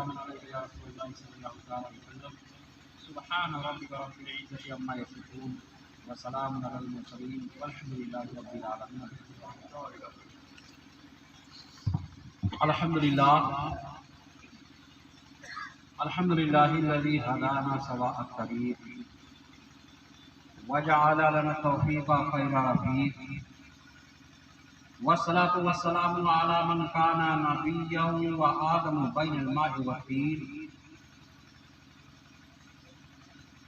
सलामुन अलैका या रसूलल्लाह सल्लल्लाहु अलैहि वसल्लम। सुब्हान रब्बिका रब्बिल इज्जति अम्मा यसिफून व सलामुन अलल मुरसलीन वल्हम्दुलिल्लाहि रब्बिल आलमीन। अल्हम्दुलिल्लाहिल्लज़ी हदाना सवाअत तरीक़ वजअल लना तौफ़ीक़ा ख़ैर रफ़ीक़ वस्सलातु वस्सलामु अला मन काना नबिय्यन व आदम बैनल माइ वत्तीन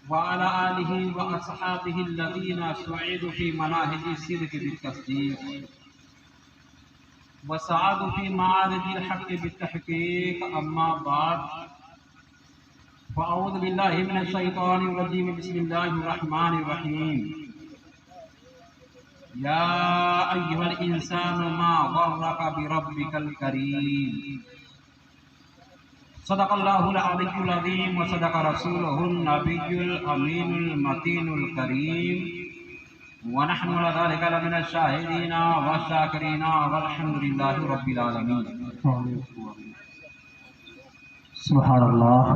व अला आलिहि व अस्हाबिहि अल्लज़ीना सुईदु फ़ी मनाहिजि सिद्क़ि बित्तस्दीक़ व सअदु फ़ी मआरिजिल हक़्क़ि बित्तहक़ीक़। अम्मा बाद फ़अऊज़ु बिल्लाहि मिनश शैतानिर रजीम। बिस्मिल्लाहिर रहमानिर रहीम। या अय्युहल इंसानु मा गर्रका बिरब्बिकल करीम। सदक़ल्लाहुल अलिय्युल अज़ीम व सदक़ रसूलुहुन नबियुल अमीनुल मतीनुल करीम व नहनु अला ज़ालिका लमिनश शाहिदीना व शाकिरीना वल्हम्दुलिल्लाहि रब्बिल आलमीन। सुभानअल्लाह।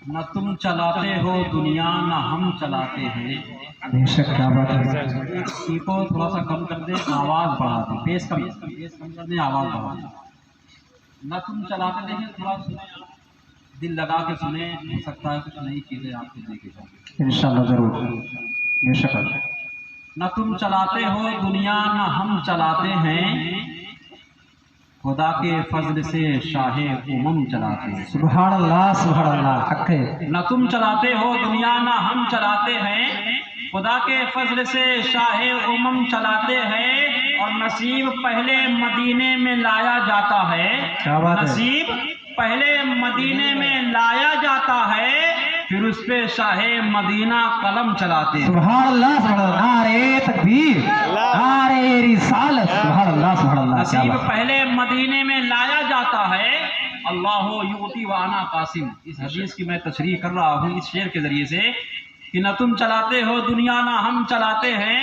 न तुम चलाते हो दुनिया न हम चलाते हैं। बेशक क्या बात है। इसको थोड़ा सा कम कर दे, आवाज़ बढ़ा दे, बेस कम कर दे, आवाज़ बढ़ा दे। न तुम चलाते हैं, थोड़ा दिल लगा के सुने, हो सकता है कुछ नई चीज़ें आपको देखे जाए इंशाअल्लाह जरूर। बेशक। न तुम चलाते हो दुनिया न हम चलाते हैं, खुदा के फजल से शाहे उमम चलाते हैं। सुभानअल्लाह सुभानअल्लाह। हक है। न तुम चलाते हो दुनिया न हम चलाते हैं, खुदा के फजल से शाहे उमम चलाते हैं। और नसीब पहले मदीने में लाया जाता है। क्या बात है। नसीब पहले मदीने में लाया जाता है, फिर उस पे शाहे मदीना कलम चलाते हैं। सुभानअल्लाह सुभानअल्लाह। नारे तकबीर, नारे रिसालत। सुभानअल्लाह सुभानअल्लाह। नसीब पहले मदीने में लाया जाता है। अल्लाह युती व अना कासिम। इस हदीस की मैं तशरीह कर रहा हूँ इस शेर के जरिए से कि न तुम चलाते हो दुनिया ना हम चलाते हैं,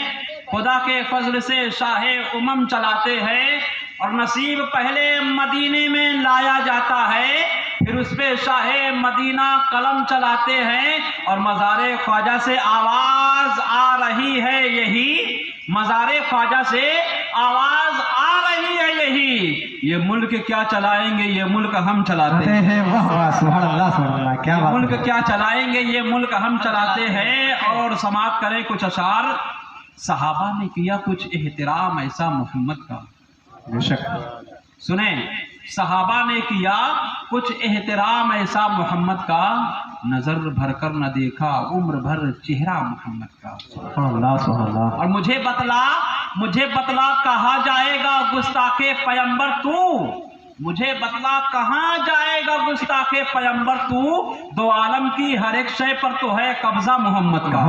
खुदा के फजल से शाहे उमम चलाते हैं। और नसीब पहले मदीने में लाया जाता है, फिर उस पे शाहे मदीना कलम चलाते हैं। और मज़ारे ख्वाजा से आवाज़ आ रही है यही, मज़ारे ख्वाजा से आवाज़ आ रही है यही, ये मुल्क क्या चलाएंगे ये मुल्क हम चलाते हैं। वाह वाह सुभानअल्लाह सुभानअल्लाह। क्या बात। मुल्क क्या चलाएंगे ये मुल्क हम चलाते हैं। और समाप्त करें कुछ अशार। सहाबा ने किया कुछ एहतराम ऐसा मोहम्मद का। बेशक। सुने, सहाबा ने किया कुछ एहतराम ऐसा मोहम्मद का, नजर भर कर न देखा उम्र भर चेहरा मोहम्मद का। सुभानअल्लाह सुभानअल्लाह। और मुझे बतला कहा जाएगा गुस्ताखे पैगंबर तू, मुझे बतला कहाँ जाएगा गुस्ताखे पैगंबर तू। दो आलम की हर एक शय पर तो है कब्जा मोहम्मद का।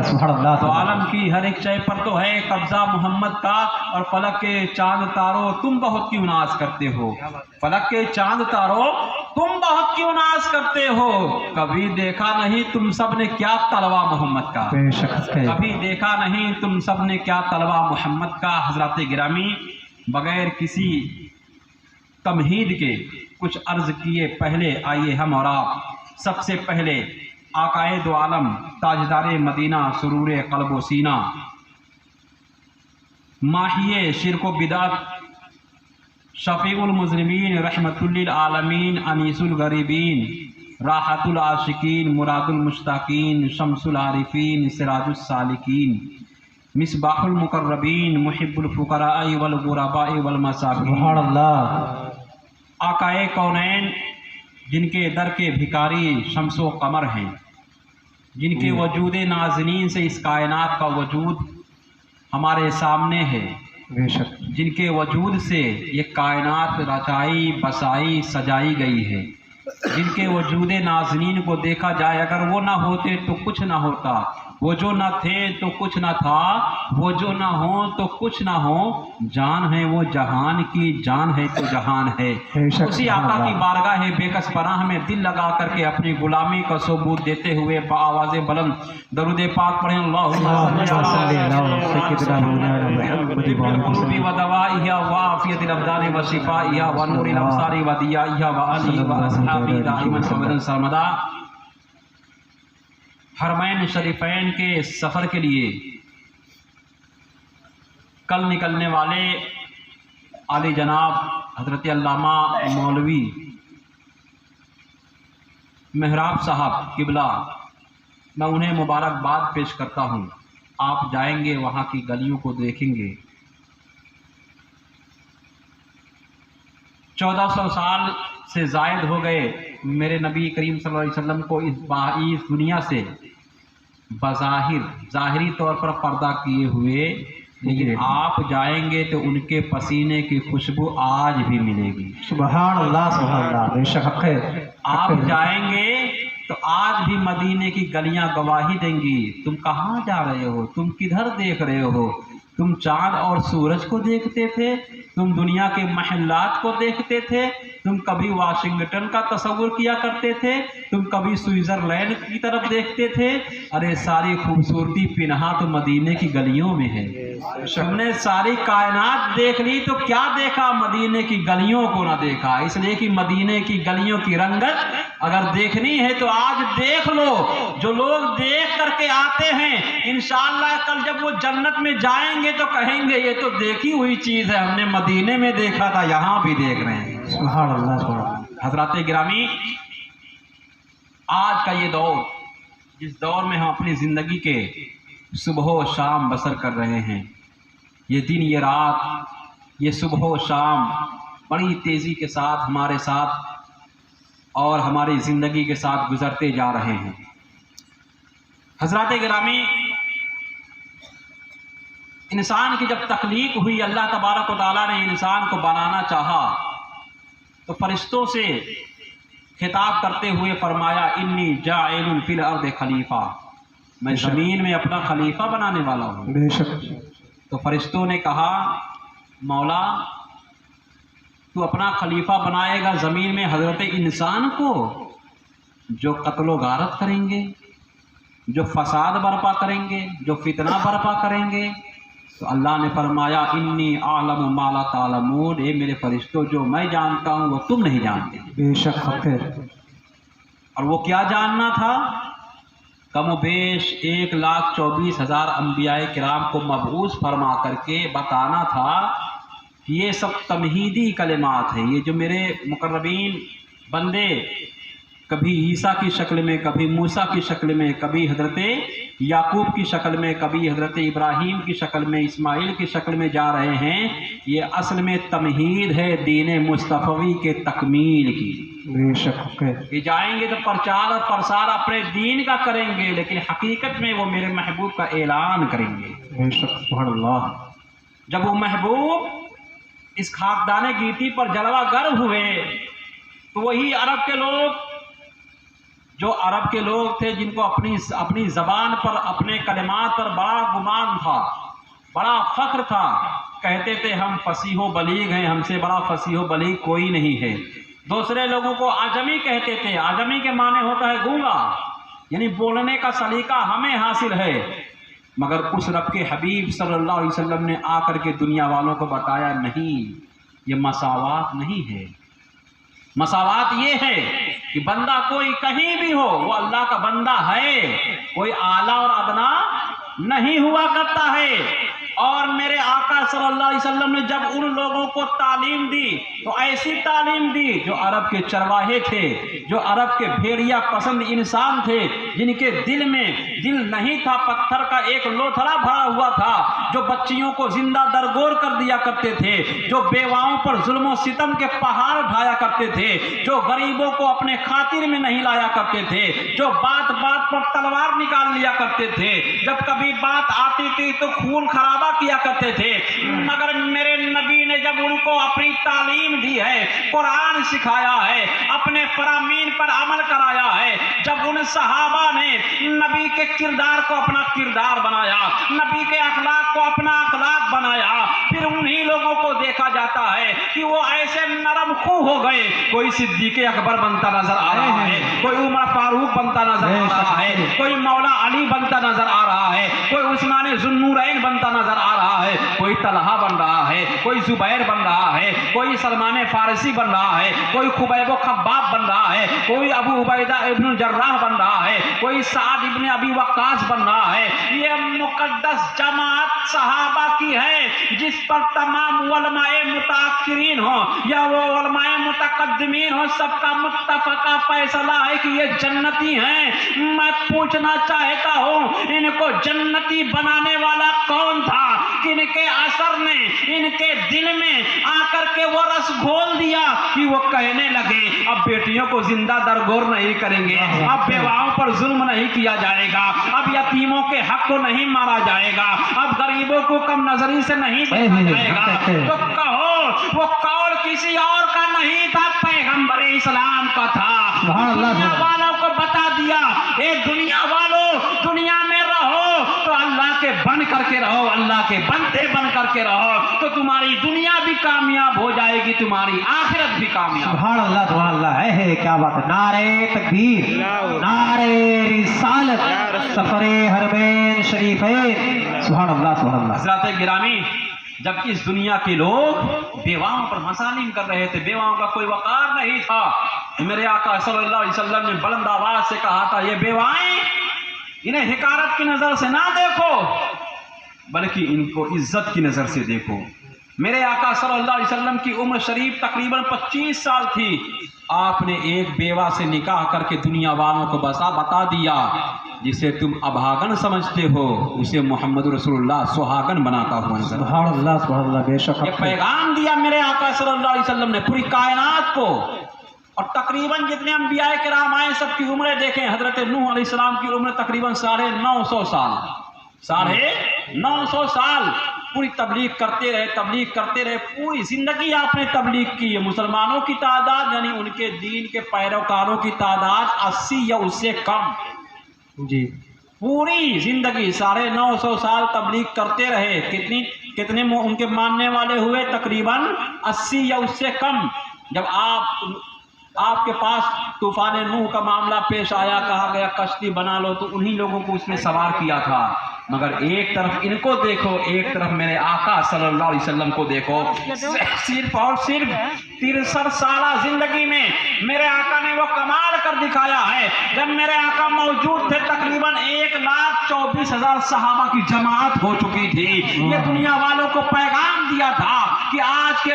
सुभानअल्लाह। दो आलम की हर एक शय पर तो है कब्जा मोहम्मद का। और फलक के चांद तारों तुम बहुत क्यों नाज करते हो, फलक के चांद तारों तुम बहुत क्यों नाज करते हो। कभी देखा नहीं तुम सब ने क्या तलवा मोहम्मद का। बेशक। कभी देखा नहीं तुम सब ने क्या तलवा मोहम्मद का। हजरत गिरामी, बगैर किसी तमहीद के कुछ अर्ज किए पहले आइए हम और आप सबसे पहले आकाए दो आलम ताजदारे मदीना सुरूर क़ल्ब सीना माहिए शिरको बिदात शफीउल मुज़लिमीन रहमतुल लिल आलमीन अनीसुल गरीबीन राहतुल आशिकीन मुरादुल मुश्ताकीन शम्सुल आरिफीन सिराजुस सालिकीन मिसबाहुल मुकर्रबीन मुहिब्बुल फुकराई वल गुरबाई वल मसाकीन। सुभानअल्लाह। आकाए कौनैन जिनके दर के भिकारी शम्सो कमर हैं, जिनके वजूद नाज़नीन से इस कायनात का वजूद हमारे सामने है। बेशक। जिनके वजूद से ये कायनात रचाई बसाई सजाई गई है। जिनके वजूद नाज़नीन को देखा जाए अगर वो ना होते तो कुछ ना होता। वो जो न थे तो कुछ न था, वो जो न हो तो कुछ न हो, जान है वो जहान की, जान है तो जहान है। उसी आका की बारगाह है बेकस पनाह में दिल लगा करके अपनी गुलामी का सबूत देते हुए आवाज़ बुलंद दरूद पाक पढ़ें। हरमैन शरीफैन के सफ़र के लिए कल निकलने वाले आली जनाब हज़रत अल्लामा मौलवी मेहराब साहब किबला, मैं उन्हें मुबारकबाद पेश करता हूँ। आप जाएंगे वहाँ की गलियों को देखेंगे। 1400 साल से जायद हो गए मेरे नबी करीम सल्लल्लाहु अलैहि वसल्लम को इस दुनिया से बज़ाहिर ज़ाहिरी तौर पर पर्दा किए हुए, लेकिन आप जाएंगे तो उनके पसीने की खुशबू आज भी मिलेगी। सुभान अल्लाह, सुभान अल्लाह, बेशक हक़ है। आप जाएंगे तो आज भी मदीने की गलियां गवाही देंगी। तुम कहाँ जा रहे हो, तुम किधर देख रहे हो? तुम चाँद और सूरज को देखते थे, तुम दुनिया के महल्लात को देखते थे, तुम कभी वाशिंगटन का तस्वुर किया करते थे, तुम कभी स्विट्ज़रलैंड की तरफ देखते थे। अरे सारी खूबसूरती पिन्हा तो मदीने की गलियों में है। तुमने सारी कायनात देख ली तो क्या देखा? मदीने की गलियों को ना देखा। इसलिए कि मदीने की गलियों की रंगत अगर देखनी है तो आज देख लो। जो लोग देख करके आते हैं, इंशाअल्लाह कल जब वो जन्नत में जाएंगे तो कहेंगे ये तो देखी हुई चीज़ है, हमने मदीने में देखा था, यहाँ भी देख रहे हैं। सुभान अल्लाह, सुभान अल्लाह। हज़रात गिरामी, आज का ये दौर, जिस दौर में हम अपनी ज़िंदगी के सुबह व शाम बसर कर रहे हैं, ये दिन, ये रात, ये सुबह व शाम बड़ी तेज़ी के साथ हमारे साथ और हमारी ज़िंदगी के साथ गुज़रते जा रहे हैं। हज़रात गिरामी, इंसान की जब तख्लीक हुई, अल्लाह तबारक व तआला ने इंसान को बनाना चाहा तो फरिश्तों से खिताब करते हुए फरमाया, इन्नी जाइलुन फिल अर्द खलीफा, मैं ज़मीन में अपना खलीफा बनाने वाला हूँ। बेशक। तो फरिश्तों ने कहा, मौला तू अपना खलीफा बनाएगा ज़मीन में हज़रत इंसान को, जो कत्लो गारत करेंगे, जो फसाद बर्पा करेंगे, जो फितना बर्पा करेंगे। तो अल्लाह ने फरमाया, इन्नी आलम मा ला तालमून, ए मेरे फरिश्तों, जो मैं जानता हूँ वो तुम नहीं जानते। बेशक हक़ है। और वो क्या जानना था? कम बेश 1,24,000 अंबियाए किराम को मबऊस फरमा करके बताना था कि ये सब तमहीदी कलिमात है। ये जो मेरे मुकर्रबीन बंदे कभी ईसा की शक्ल में, कभी मूसा की शक्ल में, कभी हज़रत याकूब की शक्ल में, कभी हज़रत इब्राहीम की शक्ल में, इस्माइल की शक्ल में जा रहे हैं, ये असल में तमहीद है दीन मुस्तफ़वी के तकमील की। बेशक। ये जाएंगे तो प्रचार और प्रसार अपने दीन का करेंगे, लेकिन हकीकत में वो मेरे महबूब का ऐलान करेंगे। बेशक, सुभान अल्लाह। जब वो महबूब इस खाकदाने गीती पर जलवा गर हुए तो वही अरब के लोग, जो अरब के लोग थे, जिनको अपनी ज़बान पर, अपने कलिमात पर बड़ा गुमान था, बड़ा फ़ख्र था, कहते थे हम फसीहो बलीग हैं, हमसे बड़ा फसीहो बलीग कोई नहीं है। दूसरे लोगों को आजमी कहते थे। आजमी के माने होता है गूंगा, यानी बोलने का सलीका हमें हासिल है। मगर उस रब के हबीब सल्लल्लाहु अलैहि वसल्लम ने आकर के दुनिया वालों को बताया, नहीं, ये मसावात नहीं है। मसावात ये है कि बंदा कोई कहीं भी हो, वो अल्लाह का बंदा है, कोई आला और अदना नहीं हुआ करता है। और मेरे आका सल्लल्लाहु अलैहि वसल्लम ने जब उन लोगों को तालीम दी तो ऐसी तालीम दी जो अरब के चरवाहे थे, जो अरब के भेड़िया पसंद इंसान थे, जिनके दिल में दिल नहीं था, पत्थर का एक लोथड़ा भरा हुआ था, जो बच्चियों को जिंदा दरगोर कर दिया करते थे, जो बेवाओं पर जुल्म सितम के पहाड़ ढाया करते थे, जो गरीबों को अपने खातिर में नहीं लाया करते थे, जो बात बात पर तलवार निकाल लिया करते थे, जब कभी बात आती थी तो खून खराबा किया करते थे। मगर मेरे नबी ने जब उनको अपनी तालीम दी है, कुरान सिखाया है, अपने फरामीन पर अमल कराया है, जब उन सहाबा ने नबी के किरदार को अपना किरदार बनाया, नबी के अखलाक को अपना अखलाक बनाया, फिर उन्हीं लोगों को देखा जाता है कि वो ऐसे नरम खू हो गए। कोई सिद्दीक़ अकबर बनता नजर आ रहा है, कोई उमर फारूक बनता नजर आ रहा है, कोई मौला अली बनता नजर आ रहा है, कोई उस्मान जुन्नूरैन बनता नजर आ रहा है, कोई तलहा बन रहा है, कोई जुबैर बन रहा है, कोई सलमान फारसी बन रहा है, कोई खुबैब खब्बाब बन रहा है, कोई अबू उबैदा इब्न जर्राह बन रहा है, कोई साद इब्न अबी वक्कास बन रहा है। ये मुकद्दस जमात सहाबा की है, जिस पर तमाम उलमाए मुताकिरीन हो या वो उलमाए मुतकद्दिमीन हो, सबका मुत्तफका फैसला है कि ये जन्नती हैं। मैं पूछना चाहता हूँ, इनको जन्नती बनाने वाला कौन था? किनके असर ने इनके दिल में आकर के वो रस घोल दिया कि वो कहने लगे अब बेटियों को जिंदा दरगोर नहीं करेंगे, अब बेवाओं पर जुल्म नहीं किया जाएगा, अब यतीमों के हक को नहीं मारा जाएगा, अब गरीबों को कम नजरी से नहीं देखा जाएगा। तो कहो वो कौल किसी और का नहीं था, पैगंबर इस्लाम का था। दुनिया वालों को बता दिया, ए दुनिया वालों, दुनिया में रहो तो अल्लाह के बन करके रहो, अल्लाह के बनते बन करके रहो, तो तुम्हारी दुनिया भी कामयाब हो जाएगी, तुम्हारी आखिरत भी कामयाब। सुभान अल्लाह है, क्या बात है। नारे तकबीर, नारे रिसालत, सफरे हरमैन शरीफैन। सुभान अल्लाह, सुभान अल्लाह। हज़रात गिरामी, जबकि इस दुनिया के लोग बेवाओं पर मसालिम कर रहे थे, बेवाओं का कोई वकार नहीं था। मेरे आका सल्लल्लाहु अलैहि वसल्लम ने बुलंद आवाज से कहा था, ये बेवाएं, इन्हें हिकारत की नजर से ना देखो, बल्कि इनको इज्जत की नजर से देखो। मेरे आका सल्लल्लाहु अलैहि वसल्लम की उम्र शरीफ तकरीबन 25 साल थी। आपने एक बेवा से निकाह करके दुनिया वालों को बता दिया, जिसे तुम अभागन समझते हो उसे मोहम्मद रसूलुल्लाह सुहागन बनाता हुआ नजर। सुभान अल्लाह, सुभान अल्लाह, बेशक ये पैगाम दिया मेरे आका सल्लल्लाहु अलैहि वसल्लम ने पूरी कायनात को। और तकरीबन जितने अंबिया किराम आए सबकी उम्रें देखें, हजरत नूह अलैहिस्सलाम की उम्र तकरीबन 950 साल, 950 साल पूरी तबलीग करते रहे, पूरी जिंदगी आपने तबलीग की है। मुसलमानों की तादाद यानी उनके दीन के पैरोकारों की तादाद 80 या उससे कम जी। पूरी जिंदगी 950 साल तबलीग करते रहे। कितने उनके मानने वाले हुए? तकरीबन 80 या उससे कम। जब आपके पास तूफान नूह का मामला पेश आया, कहा गया कश्ती बना लो, तो उन्हीं लोगों को उसमें सवार किया था। मगर एक तरफ इनको देखो, एक तरफ मेरे आका सल्लल्लाहु अलैहि वसल्लम को देखो। सिर्फ और सिर्फ 63 साल जिंदगी में मेरे आका ने वो कमाल कर दिखाया है। जब मेरे आका मौजूद थे तकरीबन 1,24,000 सहाबा की जमात हो चुकी थी। ये दुनिया वालों को पैगाम दिया था कि आज के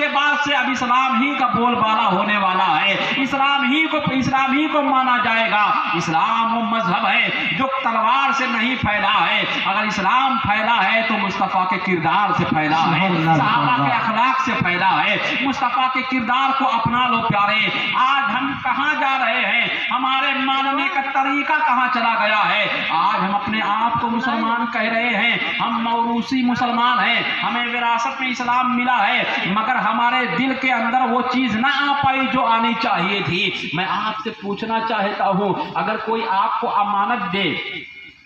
बाद से अब इस्लाम ही का बोलबाला होने वाला है, इस्लाम ही को माना जाएगा। इस्लाम वो मजहब है जो तलवार से नहीं फैला है। अगर इस्लाम फैला है तो मुस्तफ़ा के किरदार से फैला है, सहाबा के अखलाक से फैला है। मुस्तफ़ा के किरदार को अपना लो प्यारे। आज हम कहाँ जा रहे हैं? हमारे मानने का तरीका कहाँ चला गया है? आज हम अपने आप को मुसलमान कह रहे हैं, हम मौरूसी मुसलमान हैं, हमें विरासत में इस्लाम मिला है, मगर हमारे दिल के अंदर वो चीज ना आ पाई जो आनी चाहिए थी। मैं आपसे पूछना चाहता हूं, अगर कोई आपको अमानत दे,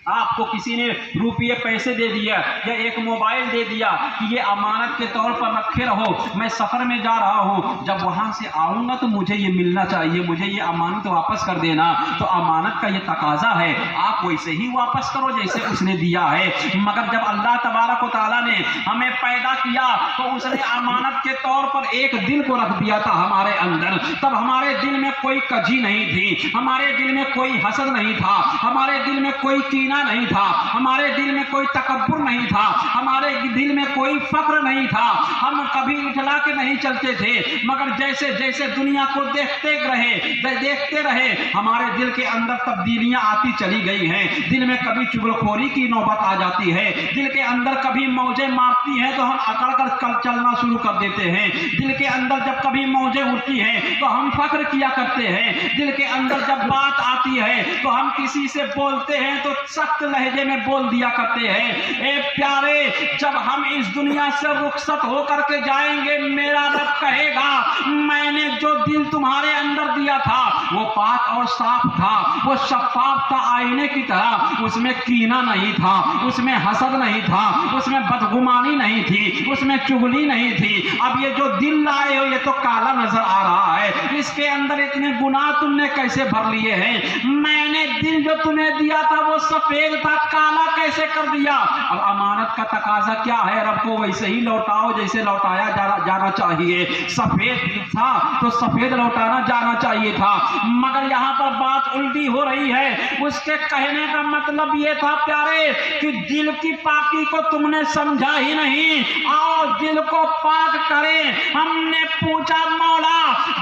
आपको किसी ने रुपये पैसे दे दिया या एक मोबाइल दे दिया कि ये अमानत के तौर पर रखे रहो, मैं सफ़र में जा रहा हूँ, जब वहाँ से आऊँगा तो मुझे ये मिलना चाहिए, मुझे ये अमानत वापस कर देना। तो अमानत का ये तकाजा है, आप वैसे ही वापस करो जैसे उसने दिया है। मगर जब अल्लाह तबारक व तआला ने हमें पैदा किया तो उसने अमानत के तौर पर एक दिल को रख दिया था हमारे अंदर। तब हमारे दिल में कोई कजी नहीं थी, हमारे दिल में कोई हसद नहीं था, हमारे दिल में कोई कीना नहीं था, हमारे दिल में कोई तकब्बुर नहीं था, हमारे दिल में कोई फक्र नहीं था। हम कभी उठला के नहीं चलते थे, मगर जैसे जैसे दुनिया को देखते रहे हमारे दिल के अंदर तब्दीलियां आती चली गई हैं। दिल में कभी चुगलखोरी की नौबत आ जाती है, दिल के अंदर कभी मौजें मारती हैं तो हम अकड़ कर चलना शुरू कर देते हैं। दिल के अंदर जब कभी मौजें उठती हैं तो हम फक्र किया करते हैं। दिल के अंदर जब बात आती है तो हम किसी से बोलते हैं तो सख्त लहजे में बोल दिया करते हैं, ए प्यारे जब हम इस दुनिया से रुखसत होकर के जाएंगे, मेरा रब कहेगा मैंने जो दिल तुम्हारे अंदर दिया था वो पाक और साफ था, वो शफाफ था आईने की तरह, उसमें कीना नहीं था, उसमें हसद नहीं था, उसमें बदगुमानी नहीं थी, उसमें चुगली नहीं थी। अब ये जो दिल लाए हो ये तो काला नजर आ रहा है, इसके अंदर इतने गुनाह तुमने कैसे भर लिए हैं? मैंने दिल जो तुम्हें दिया था वो सफेद था, काला कैसे कर दिया? अब अमानत का तकाजा क्या है? रब को वैसे ही लौटाओ जैसे लौटाया जाना चाहिए। सफेद था तो सफेद लौटाना जाना चाहिए था, मगर यहाँ पर बात उल्टी हो रही है। उसके कहने का मतलब ये था प्यारे कि दिल की पाकी को तुमने समझा ही नहीं। आओ दिल को पाक करें। हमने पूछा मौला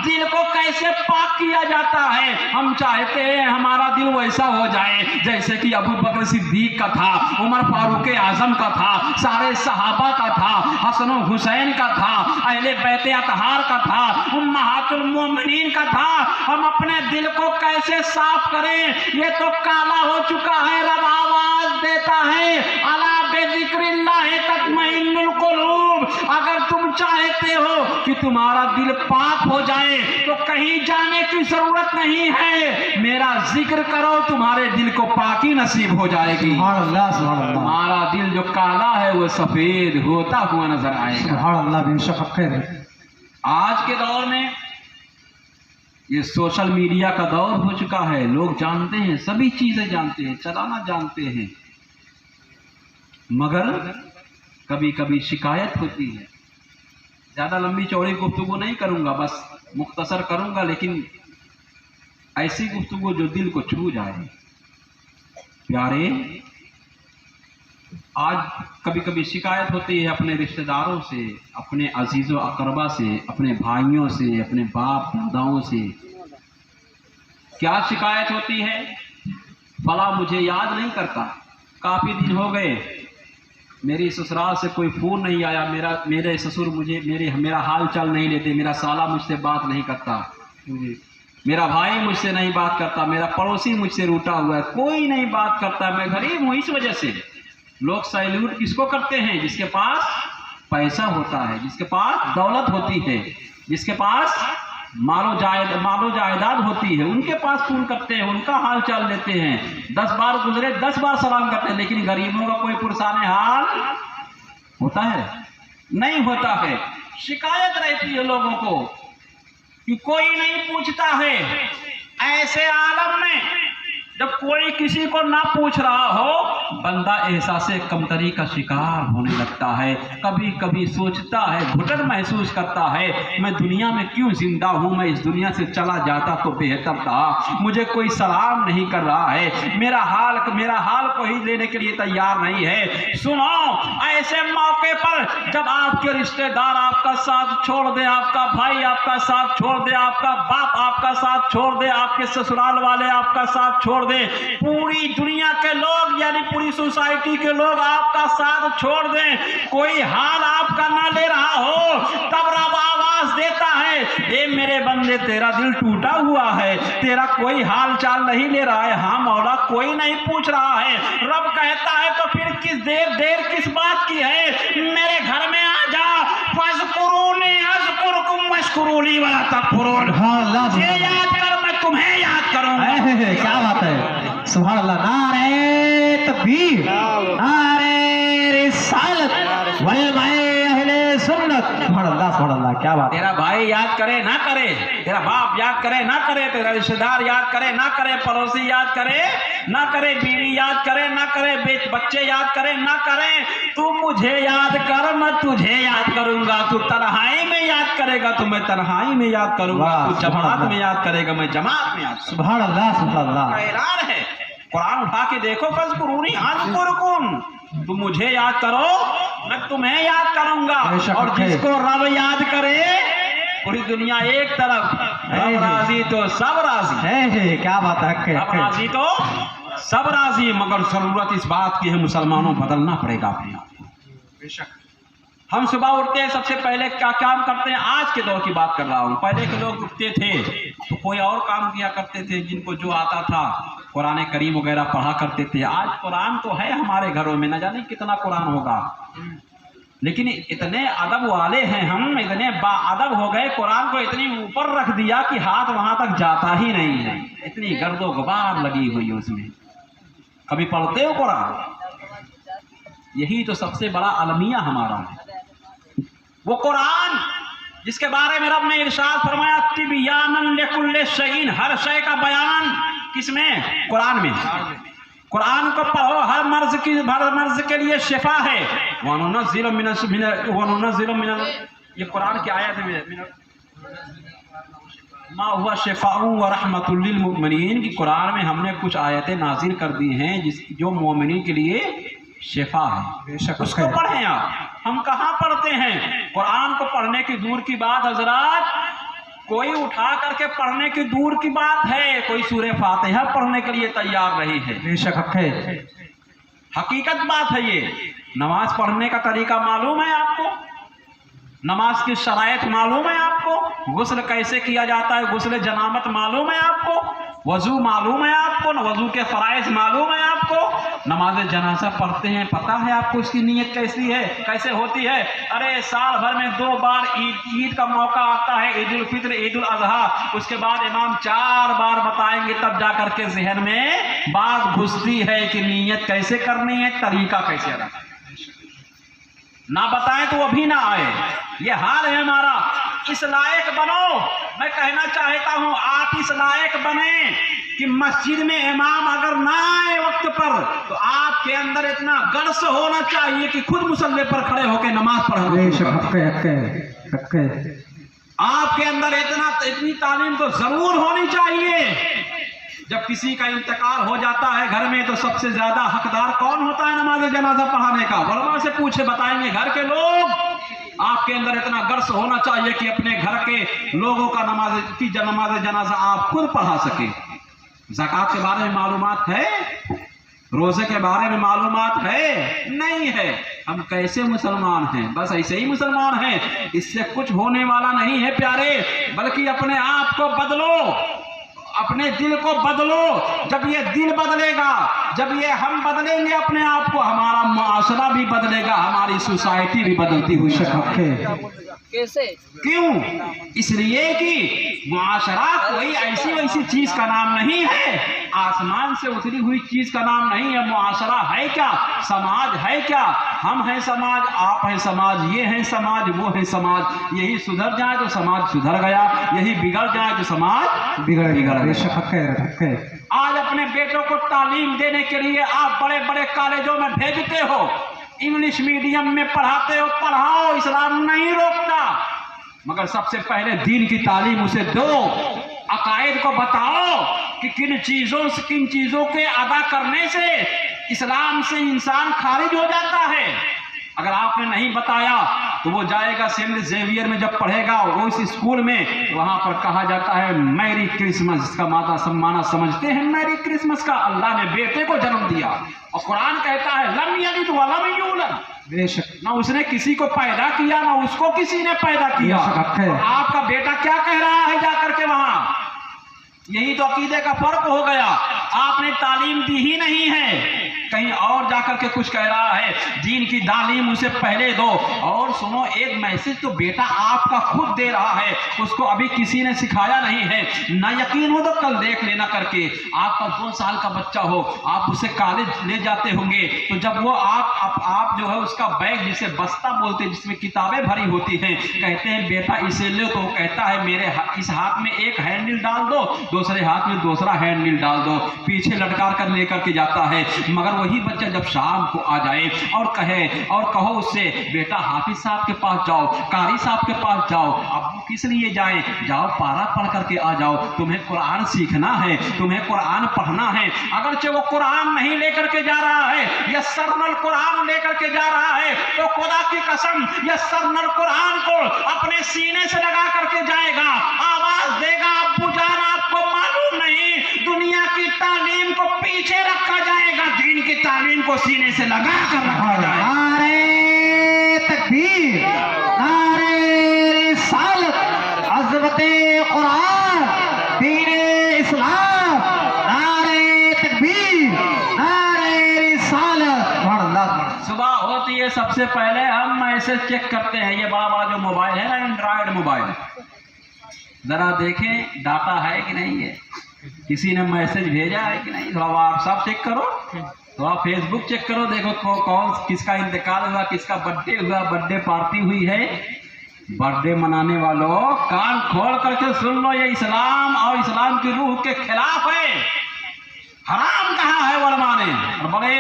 दिल को कैसे पाक किया जाता है? हम चाहते हैं हमारा दिल वैसा हो जाए जैसे कि अबू बकर सिद्दीक का था, उमर फारूक आजम का था, सारे सहाबा का था, हसन हुसैन का था, अहले बैत अतहार का था, उम्महातुल मोमिनीन का था। हम अपने दिल को कैसे साफ करें? ये तो काला हो चुका है। रब आवाज देता है अला बिज़िक्रिल्लाह तत्मइन्नुल कुलूब। अगर तुम चाहते हो कि तुम्हारा दिल पाक हो जाए तो कहीं जाने की जरूरत नहीं है, मेरा जिक्र करो, तुम्हारे दिल को पाकी नसीब हो जाएगी। सुभान अल्लाह, सुभान अल्लाह। तुम्हारा दिल जो काला है वो सफेद होता हुआ नजर आएगा। सुभान अल्लाह, बेशक हक है। आज के दौर में ये सोशल मीडिया का दौर हो चुका है, लोग जानते हैं, सभी चीजें जानते हैं, चलाना जानते हैं, मगर कभी कभी शिकायत होती है। ज्यादा लंबी चौड़ी गुफ्तगू नहीं करूंगा, बस मुख्तसर करूंगा, लेकिन ऐसी गुफ्तगू जो दिल को छू जाए। प्यारे आज कभी कभी शिकायत होती है अपने रिश्तेदारों से, अपने अजीज़ो अकरबा से, अपने भाइयों से, अपने बाप दादाओं से। क्या शिकायत होती है? फला मुझे याद नहीं करता, काफ़ी दिन हो गए, मेरी ससुराल से कोई फ़ोन नहीं आया, मेरे ससुर मेरा हाल चाल नहीं लेते, मेरा साला मुझसे बात नहीं करता, मेरा भाई मुझसे नहीं बात करता, मेरा पड़ोसी मुझसे रूठा हुआ है, कोई नहीं बात करता, मैं गरीब हूँ। इस वजह से लोग सैल्यूट किसको करते हैं? जिसके पास पैसा होता है, जिसके पास दौलत होती है, जिसके पास मालो जायदाद होती है, उनके पास फोन करते हैं, उनका हाल चाल लेते हैं। 10 बार गुजरे 10 बार सलाम करते हैं, लेकिन गरीबों का कोई पुरसाने हाल होता है? नहीं होता है। शिकायत रहती है लोगों को कि कोई नहीं पूछता है। ऐसे आलम में जब कोई किसी को ना पूछ रहा हो, बंदा एहसासे कमतरी का शिकार होने लगता है। कभी कभी सोचता है, घुटन महसूस करता है, मैं दुनिया में क्यों जिंदा हूँ? मैं इस दुनिया से चला जाता तो बेहतर था। मुझे कोई सलाम नहीं कर रहा है, मेरा हाल कोई लेने के लिए तैयार नहीं है। सुनो, ऐसे मौके पर जब आपके रिश्तेदार आपका साथ छोड़ दे, आपका भाई आपका साथ छोड़ दे, आपका बाप आपका साथ छोड़ दे, आपके ससुराल वाले आपका साथ छोड़ दे, पूरी दुनिया के लोग यानी पूरी सोसाइटी के लोग आपका साथ छोड़ दें, कोई हाल आपका ना ले रहा हो, तब रब आवाज देता है, ए मेरे बंदे तेरा दिल टूटा हुआ है, तेरा कोई हाल चाल नहीं ले रहा है। हाँ मौला, कोई नहीं पूछ रहा है। रब कहता है तो फिर देर किस बात की है? मेरे घर में आ जा, फज़कुरूनी अज़कुरुकुम वश्कुरूली वला तकफुरून। ये याद कर, मैं तुम्हें याद करूंगा। क्या बात है, सुभान अल्लाह। नारे तकबीर, नारे रिसालत वल अहले सुन्नत। सुभान अल्लाह, सुभान अल्लाह, क्या बात। तेरा भाई याद करे ना करे, तेरा बाप याद करे ना करे, तेरा रिश्तेदार याद करे ना करे, पड़ोसी याद करे ना करे, बीवी याद करे ना करे, बच्चे याद करे ना करे, तू मुझे याद कर, मैं तुझे याद करूंगा। तू तन्हाई में याद करेगा तो मैं तन्हाई में याद करूंगा, तू जमात में याद करेगा मैं जमात में याद। सुभान अल्लाह, सुभान अल्लाह। ऐलान है, कुरान उठा के देखो, फज़कुरूनी अज़कुरुकुम, तुम मुझे याद करो मैं तुम्हें याद करूंगा। और जिसको रब याद करे पूरी दुनिया एक तरफ, रब राजी तो सब राजी है। क्या बात है, रब राजी तो सब राजी, मगर जरूरत इस बात की है मुसलमानों, बदलना पड़ेगा अपने आप को। बेशक हम सुबह उठते हैं, सबसे पहले क्या काम करते हैं? आज के दौर की बात कर रहा हूँ। पहले के लोग उठते थे तो कोई और काम किया करते थे, जिनको जो आता था कुरान करीम वगैरह पढ़ा करते थे। आज कुरान तो है हमारे घरों में, न जाने कितना कुरान होगा, लेकिन इतने अदब वाले हैं हम, इतने बाअदब हो गए, कुरान को इतनी ऊपर रख दिया कि हाथ वहां तक जाता ही नहीं है, इतनी गर्दो गुबार लगी हुई है उसमें। कभी पढ़ते हो कुरान? यही तो सबसे बड़ा अलमिया हमारा है, वो कुरान जिसके बारे में रब ने इरशाद फरमाया तिबयानन लिकुल्लि शैइन, हर शय का बयान किसमें? कुरान में। कुरान को पढ़ो, हर मर्ज के लिए शिफा है। वनुनज़्ज़िलु मिनल, ये कुरान की आयत है, मा हुवा शिफाउ व रहमतुल लिल मुमिनीन, की कुरान में हमने कुछ आयतें नाजिल कर दी हैं जो मोमिनीन के लिए शिफा है। उसको पढ़ें आप। हम कहाँ पढ़ते हैं? कुरान को पढ़ने की दूर की बात हजरात, कोई उठा करके पढ़ने की दूर की बात है, कोई सूरे फातिहा पढ़ने के लिए तैयार नहीं है। बेशक है, हकीकत बात है ये। नमाज पढ़ने का तरीका मालूम है आपको? नमाज की शराइत मालूम है आपको? गुस्ल कैसे किया जाता है, गुस्ल जनामत मालूम है आपको? वजू मालूम है आपको? वजू के फराइज मालूम है आपको? नमाज जनाजा पढ़ते हैं, पता है आपको इसकी नीयत कैसी है, कैसे होती है? अरे साल भर में 2 बार ईद का मौका आता है, ईद उल फित्र, ईद उल अजहा, उसके बाद इमाम 4 बार बताएंगे, तब जा करके जहन में बात घुसती है कि नीयत कैसे करनी है, तरीका कैसे अदा करना है। ना बताएं तो अभी ना आए, ये हाल है हमारा। इस लायक बनो, मैं कहना चाहता हूं आप इस लायक बने कि मस्जिद में इमाम अगर ना आए वक्त पर, तो आपके अंदर इतना गर्स होना चाहिए कि खुद मुसल्ले पर खड़े होकर नमाज पढ़ना। आपके अंदर इतनी तालीम तो जरूर होनी चाहिए। जब किसी का इंतकाल हो जाता है घर में, तो सबसे ज्यादा हकदार कौन होता है नमाज जनाजा पढ़ाने का? उलमा से पूछे, बताएंगे घर के लोग। आपके अंदर इतना गर्स होना चाहिए कि अपने घर के लोगों का नमाज जनाजा आप खुद पढ़ा सके। ज़कात के बारे में मालूमात है? रोजे के बारे में मालूमात है? नहीं है। हम कैसे मुसलमान हैं? बस ऐसे ही मुसलमान हैं, इससे कुछ होने वाला नहीं है प्यारे। बल्कि अपने आप को बदलो, अपने दिल को बदलो। जब ये दिल बदलेगा, जब ये हम बदलेंगे अपने आप को, हमारा माशरा भी बदलेगा, हमारी सोसाइटी भी बदलती हुई है। कैसे? क्यों? इसलिए कि मुआशरा कोई ऐसी वैसी चीज का नाम नहीं है, आसमान से उतरी हुई चीज का नाम नहीं है। मुआशरा है क्या? समाज है क्या? हम हैं समाज, आप हैं समाज, ये हैं समाज, वो है समाज। यही सुधर जाए तो समाज सुधर गया, यही बिगड़ जाए तो समाज बिगड़ गया। आज अपने बेटों को तालीम देने के लिए आप बड़े बड़े कॉलेजों में भेजते हो, इंग्लिश मीडियम में पढ़ाते हो, पढ़ाओ, इस्लाम नहीं रोकता, मगर सबसे पहले दीन की तालीम उसे दो। अकायद को बताओ कि किन चीजों के अदा करने से इस्लाम से इंसान खारिज हो जाता है। अगर आपने नहीं बताया तो वो जाएगा सेंट जेवियर में, जब पढ़ेगा वो इस स्कूल में, वहां पर कहा जाता है मैरी क्रिसमस, जिसका माता सम्माना समझते हैं मैरी क्रिसमस का। अल्लाह ने बेटे को जन्म दिया और कुरान कहता है लम यलिद व लम यूलद, बेशक ना उसने किसी को पैदा किया ना उसको किसी ने पैदा किया। आपका बेटा क्या कह रहा है जाकर के वहां? यही तो अकीदे का फर्क हो गया। आपने तालीम दी ही नहीं है, कहीं और जाकर के कुछ कह रहा है। दीन की तालीम उसे पहले दो। और सुनो, एक मैसेज तो बेटा आपका खुद दे रहा है, उसको अभी किसी ने सिखाया नहीं है। ना यकीन हो तो कल देख लेना करके, आपका 2 साल का बच्चा हो, आप उसे कॉलेज ले जाते होंगे, तो जब वो आप जो है उसका बैग, जिसे बस्ता बोलते, जिसमें किताबें भरी होती हैं, कहते हैं बेटा इसे ले, तो कहता है मेरे इस हाथ में एक हैंडल डाल दो, दूसरे हाथ में दूसरा हैंडल डाल दो, पीछे लटका कर लेकर के जाता है। मगर वही बच्चा जब शाम को आ जाए और कहो उससे बेटा हाफिज साहब के पास जाओ, कारी साहब के पास जाओ, अब वो किस लिए जाए? जाओ पारा पढ़ करके आ जाओ, तुम्हें कुरान सीखना है, तुम्हें कुरान पढ़ना है। अगरचे वो कुरान नहीं लेकर के जा रहा है, यह सरनल कुरान लेकर के जा रहा है, तो खुदा की कसम यह सरनल कुरान को अपने सीने से लगा करके जाएगा, आवाज देगा अब्बू जान आपको मालूम नहीं, दुनिया की तालीम को पीछे रखा जाएगा, दीन की तालीम को सीने से लगा कर रखा जाएगा। नारे तकबीर, नारे रिसालत, अज़मते कुरान, दीन इस्लाम, नारे सबसे पहले हम मैसेज चेक करते हैं। ये बड़ा बड़ा जो मोबाइल है ना, एंड्रॉयड मोबाइल, जरा देखें डाटा है कि नहीं है, किसी ने मैसेज भेजा है कि नहीं। थोड़ा व्हाट्सएप चेक करो, थोड़ा फेसबुक चेक करो, देखो कौन किसका इंतकाल हुआ, किसका बर्थडे हुआ, बर्थडे पार्टी हुई है। बर्थडे मनाने वालों कान खोल करके सुन लो, ये इस्लाम और इस्लाम की रूह के खिलाफ है। हराम कहाँ है वरमाने। और बड़े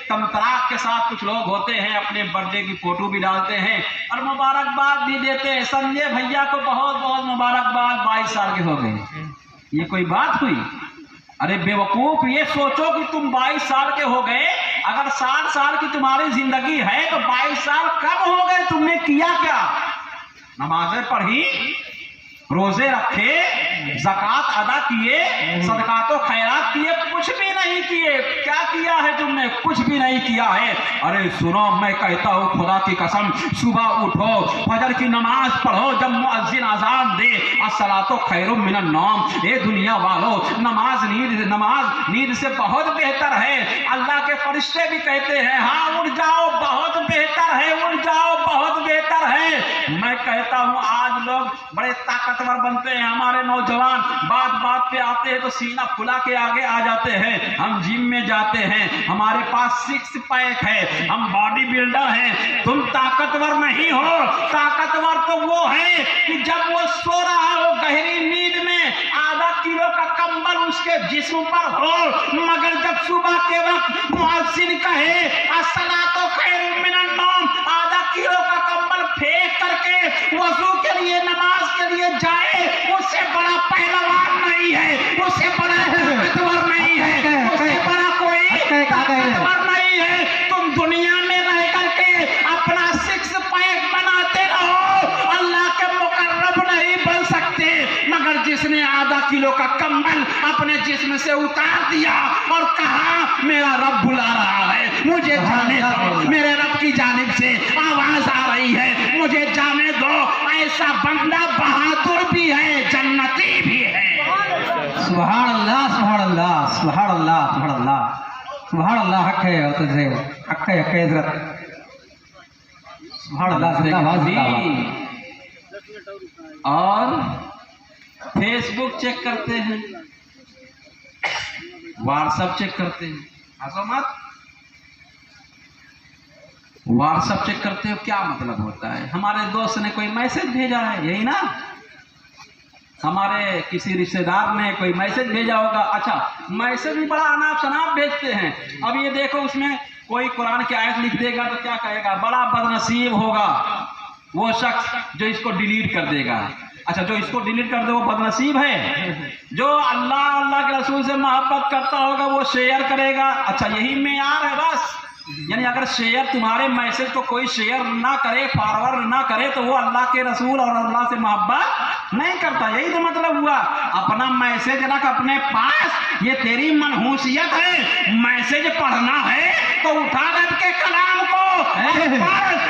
तमतराक के साथ कुछ लोग होते हैं, अपने बर्थडे की फोटो भी डालते हैं और मुबारकबाद भी देते हैं। संजय भैया को बहुत बहुत मुबारकबाद, 22 साल के हो गए। ये कोई बात हुई? अरे बेवकूफ, ये सोचो कि तुम 22 साल के हो गए, अगर 60 साल की तुम्हारी जिंदगी है तो 22 साल कब हो गए? तुमने किया क्या? नमाजें पढ़ी, रोजे रखे, ज़कात अदा किए, सदकातो खैरात किए, कुछ भी नहीं किए। क्या किया है तुमने? कुछ भी नहीं किया है। अरे सुनो, मैं कहता हूँ खुदा की कसम, सुबह उठो, फजर की नमाज पढ़ो, जब मुअज्जिन अजान दे, अस्सलातो खैरुम मिनन नौम। ए दुनिया वालों, नमाज नींद से बहुत बेहतर है। अल्लाह के फरिश्ते भी कहते हैं, हाँ उठ जाओ, बहुत बेहतर है, उठ जाओ, बहुत बेहतर है। मैं कहता हूँ आज लोग बड़े ताकतवर बनते हैं। हमारे नौजवान बात बात पे आते हैं तो सीना फुला के आगे आ जाते हैं। हम जिम में जाते हैं, हमारे पास 6 पैक है, हम बॉडी बिल्डर हैं। तुम ताकतवर नहीं हो। ताकतवर तो वो है कि जब वो सो रहा हो गहरी नींद में, आधा किलो का कंबल उसके जिस्म पर हो, मगर जब सुबह के वक्त मुअज्जिन कहे अस्सलातो खैरुम मिनन नौम, आधा किलो का कंबल फेंक करके वजू के लिए, नमाज के लिए जाए, उससे बड़ा पहलवान नहीं है, उससे बड़ा ताकतवर नहीं है, उससे बड़ा कोई ताकतवर नहीं है। तुम दुनिया में रह करके अपना 6 पैक बनाते रहो, अल्लाह के मुकर्रब नहीं बन सकते। मगर जिसने आधा किलो का कंबल अपने जिस्म से उतार दिया और कहा मेरा रब बुला रहा है, मुझे जाने दो, मेरे रब की जानिब से आवाज आ रही है, मुझे जाने दो, ऐसा बंदा बहादुर भी है, जन्नती भी है। सुभान अल्लाह, सुभान अल्लाह, सुभान अल्लाह, सुभान अल्लाह, सुभान अल्लाह। हक है और तुझे हक है हजरत। सुभान अल्लाह, जिंदाबाद जिंदाबाद। और फेसबुक चेक करते हैं, व्हाट्सएप चेक करते हैं। हंसो मत, व्हाट्सएप चेक करते हो, क्या मतलब होता है? हमारे दोस्त ने कोई मैसेज भेजा है, यही ना? हमारे किसी रिश्तेदार ने कोई मैसेज भेजा होगा। अच्छा, मैसेज भी बड़ा अनाप शनाप भेजते हैं। अब ये देखो, उसमें कोई कुरान की आयत लिख देगा तो क्या कहेगा? बड़ा बदनसीब होगा वो शख्स जो इसको डिलीट कर देगा। अच्छा, जो इसको डिलीट कर दे वो बदनसीब है? जो अल्लाह के रसूल से मोहब्बत करता होगा वो शेयर करेगा। अच्छा, यही मेयार है बस? यानी अगर शेयर, तुम्हारे मैसेज को कोई शेयर ना करे, फॉरवर्ड ना करे, तो वो अल्लाह के रसूल और अल्लाह से मोहब्बत नहीं करता। यही तो मतलब हुआ। अपना मैसेज रख अपने पास, ये तेरी मनहूसियत है। मैसेज पढ़ना है तो उठा रब के कलाम को,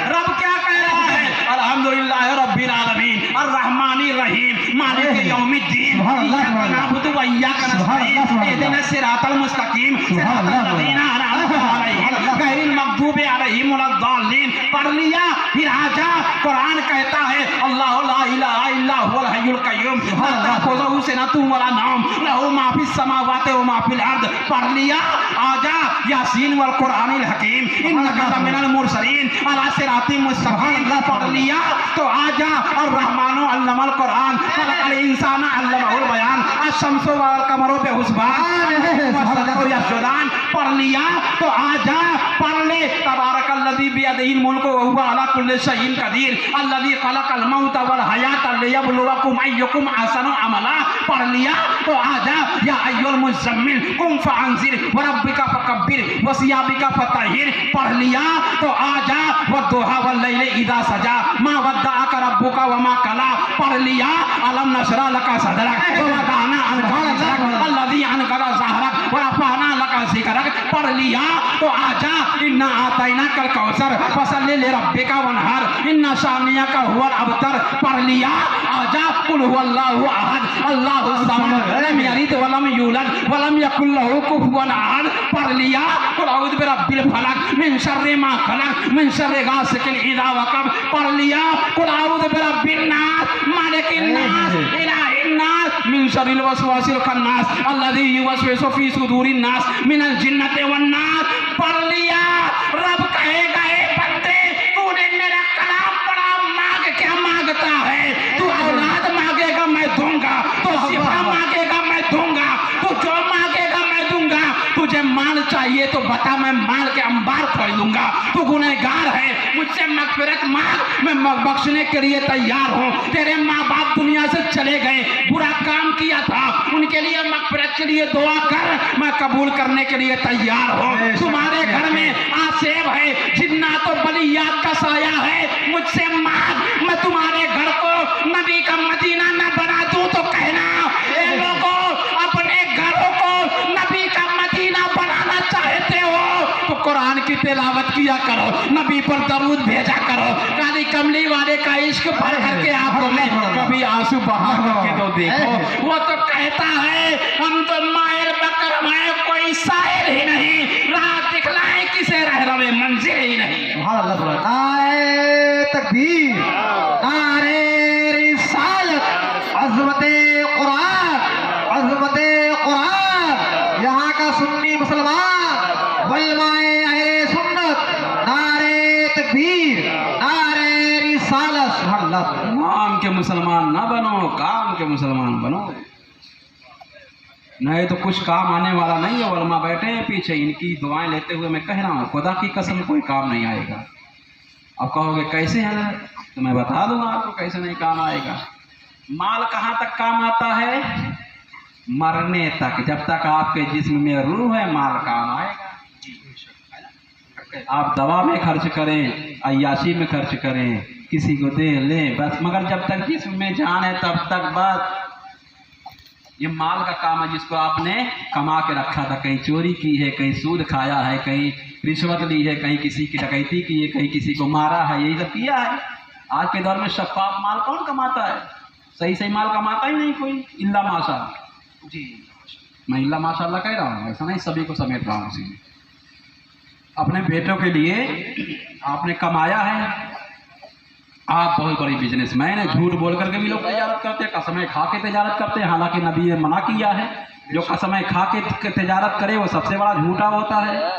रब क्या कह रहा है? अल्हम्दुलिल्लाह रब्बिल आलमीन अर्रहमानिर रहीम मालिक यौमिद्दीन इय्याका नअबुदु व इय्याका नस्तईन इहदिनस सिरातल मुस्तकीम सिरातल लज़ीना अनअमता अलैहिम गैरिल मग़दूबि अलैहिम वलद्दाल्लीन। पढ़ लिया, फिर आजा। कुरान कहता है अल्लाह ला इलाहा इल्ला हुवल हय्युल कय्यूम ला ताखुज़ुहु सिनतुन वला नौम लहु मा फिस समावाति व मा फिल अर्द। पढ़ लिया, आजा। यासीन वल कुरानिल हकीम इन्नका लमिनल मुरसलीन अला सिरातिम मुस्तकीम। पढ़ लिया तो आजा। और रहमानो अल्लमल कुरान खलकल इंसाना अल्लमहुल बयान अश-शम्सु वल कमरु बिहुस्बान वसल्लतु यस्जुदान। पढ़ लिया तो आजा, पढ़ ले। तबारकल्लज़ी बियदिहिल मुल्कु व हुवा अला कुल्लि शैइन कदीर अल्लज़ी खलकल मौता वल हयाता लियब्लुवकुम अय्युकुम अहसनु अमला। पढ़ लिया तो आजा। या अय्युल मुज़म्मिल कुम फअंज़िर व रब्बिका फकब्बिर व सियाबिका फतहिर। पढ़ लिया तो आजा। वद्दुहा वल्लैलि इज़ा सजा मा वद्दअका रब्बुका व मा कला। पढ़ लिया। अलम नशरा लका सदरक व वदाना अन्का ज़हरक अल्लज़ी अनक़ज़ ज़हरक व रफ़अना लका ज़िक्रक। पढ़ लिया तो आजा। इन्ना आतैनाकल कौसर फसल्लि लिरब्बिका वनहर इन्ना शानियका हुवल अबतर। पढ़ लिया, जा कुल हुवल्लाहु अहद अल्लाहु समद लम यलिद वलम यूलद वलम यकुल लहू कुफुवन अहद पढ़ लिया। कुल औज़ु बिरब्बिल फलक मिन शर्रि मा खलक मिन शर्रि गासिकिन इज़ा वक़ब पढ़ लिया। कुल औज़ु बिरब्बिन नास मालिकिन नास इलाहिन नास मिन शर्रिल वसवासिल खन्नास अल्लज़ी युवस्विसु फी सुदूरिन नास मिनल जिन्नति वन नास पढ़ लिया। रब कहेगा ए बंदे तूने मेरा कलाम पढ़ा, मांग क्या मांगता है? तू औलाद मांगेगा मैं दूंगा, तो सिफा मांगेगा मैं दूंगा, तू जो मांगेगा मैं दूंगा। तुझे माल चाहिए तो बता, मैं माल के अंबार खोल दूंगा। तू गुनहगार है, मुझसे मगफिरत मांग, मैं बख्शने के लिए तैयार हूँ। तेरे माँ बाप दुनिया से चले गए, बुरा काम किया था, उनके लिए मगफिरत के लिए दुआ कर, मैं कबूल करने के लिए तैयार हूँ। तुम्हारे घर में आसेब है, जिन्नात और बलियात का साया है, मुझसे मांग, मैं तुम्हारे घर को नबी का मदीना न बना दूं तो कहना। ए लोगों, अपने घरों को नबी का मदीना बनाना चाहते हो तो कुरान की तिलावत किया करो, नबी पर दरूद भेजा करो, काली कमली वाले का इश्क भर करके आंखों में कभी आंसू बहा करके तो देखो। वो तो कहता है हम तो माहिर बकर हैं, कोई शायर ही नहीं, राह दिखलाए किसे रह रवे मंजिल ही नहीं। सुभान अल्लाह, सुभान नारे तकबीर, नारे रिसालत, अज़मते कुरान, अज़मते कुरान। यहाँ का सुन्नी मुसलमान, उलमाए अहले सुन्नत, नारे तकबीर, नारे रिसालत। सुभान अल्लाह। नाम के मुसलमान ना बनो, काम के मुसलमान बनो, नहीं तो कुछ काम आने वाला नहीं है। उलमा बैठे हैं पीछे, इनकी दुआएं लेते हुए मैं कह रहा हूँ, खुदा की कसम कोई काम नहीं आएगा। अब कहोगे कैसे है, तो मैं बता दूंगा आपको कैसे नहीं काम आएगा। माल कहाँ तक काम आता है? मरने तक। जब तक आपके जिस्म में रूह है, माल काम आएगा। आप दवा में खर्च करें, अय्याशी में खर्च करें, किसी को दे लें बस, मगर जब तक जिस्म में जान है तब तक बस। ये माल का काम है जिसको आपने कमा के रखा था, कहीं चोरी की है, कहीं सूद खाया है, कहीं रिश्वत ली है, कहीं किसी की डकैती की है, कहीं किसी को मारा है, यही सब किया है। आज के दौर में शफाफ माल कौन कमाता है? सही सही माल कमाता ही नहीं कोई, इल्ला माशा। जी, मैं इल्ला माशाअल्लाह कह रहा हूँ, ऐसा नहीं सभी को समेट रहा हूँ। उसी में अपने बेटों के लिए आपने कमाया है, आप बहुत बड़ी बिजनेसमैन है, झूठ बोल करके भी लोग तजारत करते हैं, कसमें खा के तजारत करते हैं, हालांकि नबी ने मना किया है, जो कसमें खा के तजारत करे वो सबसे बड़ा झूठा होता है,